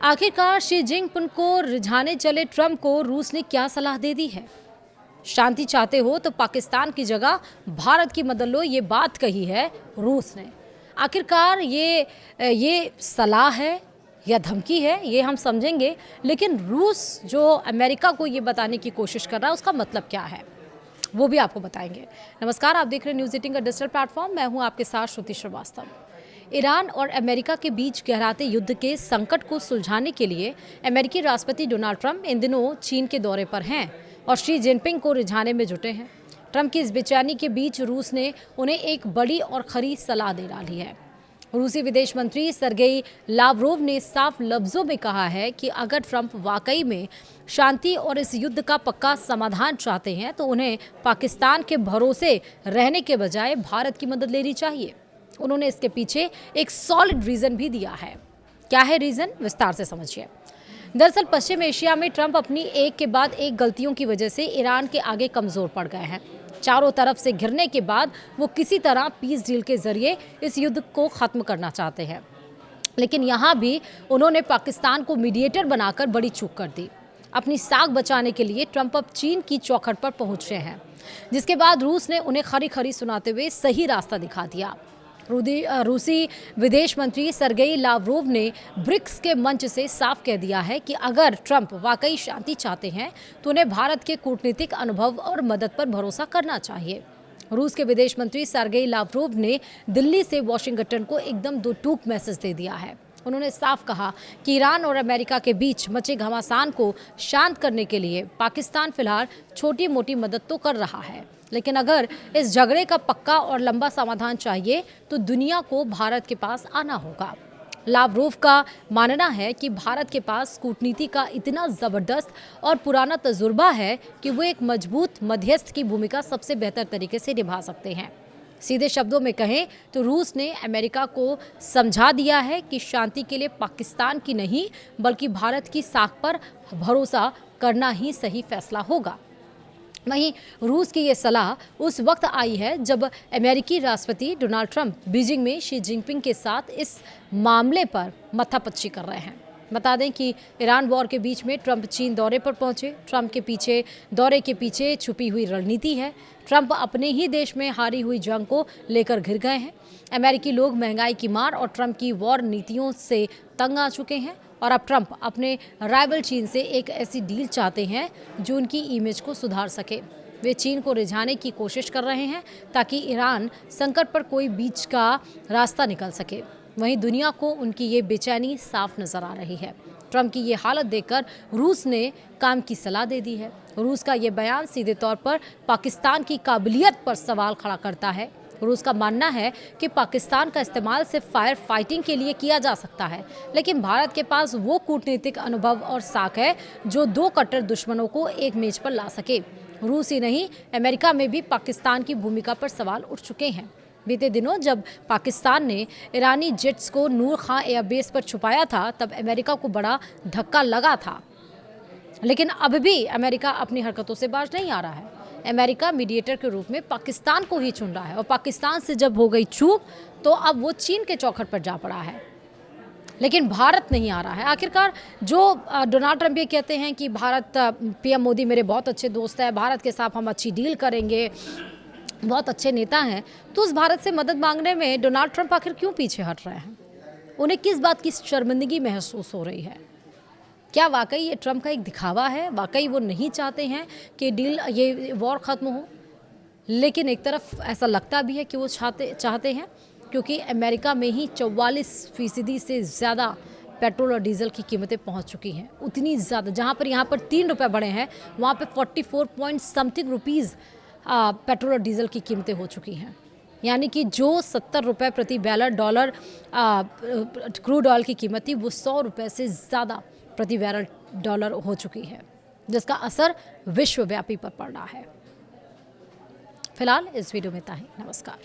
आखिरकार Xi Jinping को रिझाने चले ट्रंप को रूस ने क्या सलाह दे दी है? शांति चाहते हो तो पाकिस्तान की जगह भारत की मदद लो, ये बात कही है रूस ने। आखिरकार ये सलाह है या धमकी है, ये हम समझेंगे, लेकिन रूस जो अमेरिका को ये बताने की कोशिश कर रहा है उसका मतलब क्या है वो भी आपको बताएंगे। नमस्कार, आप देख रहे हैं न्यूज़ 18 का डिजिटल प्लेटफॉर्म। मैं हूं आपके साथ श्रुति श्रीवास्तव। ईरान और अमेरिका के बीच गहराते युद्ध के संकट को सुलझाने के लिए अमेरिकी राष्ट्रपति डोनाल्ड ट्रंप इन दिनों चीन के दौरे पर हैं और शी जिनपिंग को रिझाने में जुटे हैं। ट्रंप की इस बेचैनी के बीच रूस ने उन्हें एक बड़ी और खरी सलाह दे डाली है। रूसी विदेश मंत्री सरगेई लावरोव ने साफ लफ्जों में कहा है कि अगर ट्रंप वाकई में शांति और इस युद्ध का पक्का समाधान चाहते हैं तो उन्हें पाकिस्तान के भरोसे रहने के बजाय भारत की मदद लेनी चाहिए। उन्होंने इसके पीछे एक सॉलिड रीजन भी दिया है। क्या है रीजन, विस्तार से समझिए। दरअसल पश्चिम एशिया में ट्रंप अपनी एक के बाद एक गलतियों की वजह से ईरान के आगे कमजोर पड़ गए हैं। चारों तरफ से घिरने के बाद वो किसी तरह पीस डील के जरिए इस युद्ध को खत्म करना चाहते हैं, लेकिन यहाँ भी उन्होंने पाकिस्तान को मीडिएटर बनाकर बड़ी चूक कर दी। अपनी साख बचाने के लिए ट्रंप अब चीन की चौखट पर पहुंच रहे हैं, जिसके बाद रूस ने उन्हें खरी खरी सुनाते हुए सही रास्ता दिखा दिया। रूसी विदेश मंत्री सरगेई लावरोव ने ब्रिक्स के मंच से साफ कह दिया है कि अगर ट्रंप वाकई शांति चाहते हैं तो उन्हें भारत के कूटनीतिक अनुभव और मदद पर भरोसा करना चाहिए। रूस के विदेश मंत्री सरगेई लावरोव ने दिल्ली से वॉशिंगटन को एकदम दो टूक मैसेज दे दिया है। उन्होंने साफ कहा कि ईरान और अमेरिका के बीच मचे घमासान को शांत करने के लिए पाकिस्तान फिलहाल छोटी मोटी मदद तो कर रहा है, लेकिन अगर इस झगड़े का पक्का और लंबा समाधान चाहिए तो दुनिया को भारत के पास आना होगा। लावरोव का मानना है कि भारत के पास कूटनीति का इतना ज़बरदस्त और पुराना तजुर्बा है कि वो एक मजबूत मध्यस्थ की भूमिका सबसे बेहतर तरीके से निभा सकते हैं। सीधे शब्दों में कहें तो रूस ने अमेरिका को समझा दिया है कि शांति के लिए पाकिस्तान की नहीं बल्कि भारत की साख पर भरोसा करना ही सही फैसला होगा। वहीं रूस की ये सलाह उस वक्त आई है जब अमेरिकी राष्ट्रपति डोनाल्ड ट्रंप बीजिंग में शी जिनपिंग के साथ इस मामले पर मत्थापच्ची कर रहे हैं। बता दें कि ईरान वॉर के बीच में ट्रंप चीन दौरे पर पहुंचे। ट्रंप के दौरे के पीछे छुपी हुई रणनीति है। ट्रंप अपने ही देश में हारी हुई जंग को लेकर घिर गए हैं। अमेरिकी लोग महंगाई की मार और ट्रंप की वॉर नीतियों से तंग आ चुके हैं और अब ट्रंप अपने राइवल चीन से एक ऐसी डील चाहते हैं जो उनकी इमेज को सुधार सके। वे चीन को रिझाने की कोशिश कर रहे हैं ताकि ईरान संकट पर कोई बीच का रास्ता निकल सके। वहीं दुनिया को उनकी ये बेचैनी साफ नजर आ रही है। ट्रंप की ये हालत देखकर रूस ने काम की सलाह दे दी है। रूस का ये बयान सीधे तौर पर पाकिस्तान की काबिलियत पर सवाल खड़ा करता है। रूस का मानना है कि पाकिस्तान का इस्तेमाल सिर्फ फायर फाइटिंग के लिए किया जा सकता है, लेकिन भारत के पास वो कूटनीतिक अनुभव और साख है जो दो कट्टर दुश्मनों को एक मेज पर ला सके। रूस ही नहीं, अमेरिका में भी पाकिस्तान की भूमिका पर सवाल उठ चुके हैं। बीते दिनों जब पाकिस्तान ने ईरानी जेट्स को नूर खां एयरबेस पर छुपाया था तब अमेरिका को बड़ा धक्का लगा था, लेकिन अब भी अमेरिका अपनी हरकतों से बाज नहीं आ रहा है। अमेरिका मीडिएटर के रूप में पाकिस्तान को ही चुन रहा है और पाकिस्तान से जब हो गई चूक तो अब वो चीन के चौखट पर जा पड़ा है, लेकिन भारत नहीं आ रहा है। आखिरकार जो डोनाल्ड ट्रंप ये कहते हैं कि भारत, पीएम मोदी मेरे बहुत अच्छे दोस्त हैं, भारत के साथ हम अच्छी डील करेंगे, बहुत अच्छे नेता हैं, तो उस भारत से मदद मांगने में डोनाल्ड ट्रंप आखिर क्यों पीछे हट रहे हैं? उन्हें किस बात की शर्मिंदगी महसूस हो रही है? क्या वाकई ये ट्रंप का एक दिखावा है? वाकई वो नहीं चाहते हैं कि डील, ये वॉर ख़त्म हो? लेकिन एक तरफ ऐसा लगता भी है कि वो चाहते हैं, क्योंकि अमेरिका में ही 44% से ज़्यादा पेट्रोल और डीजल की कीमतें पहुंच चुकी हैं। उतनी ज़्यादा, जहां पर यहाँ पर 3 रुपये बढ़े हैं वहाँ पे 44 पॉइंट समथिंग रुपीज़ पेट्रोल और डीजल की कीमतें हो चुकी हैं। यानी कि जो 70 रुपये प्रति बैरल डॉलर क्रूड ऑयल की कीमत थी वो 100 रुपये से ज़्यादा प्रति बैरल डॉलर हो चुकी है, जिसका असर विश्वव्यापी पर पड़ रहा है। फिलहाल इस वीडियो में इतना ही। नमस्कार।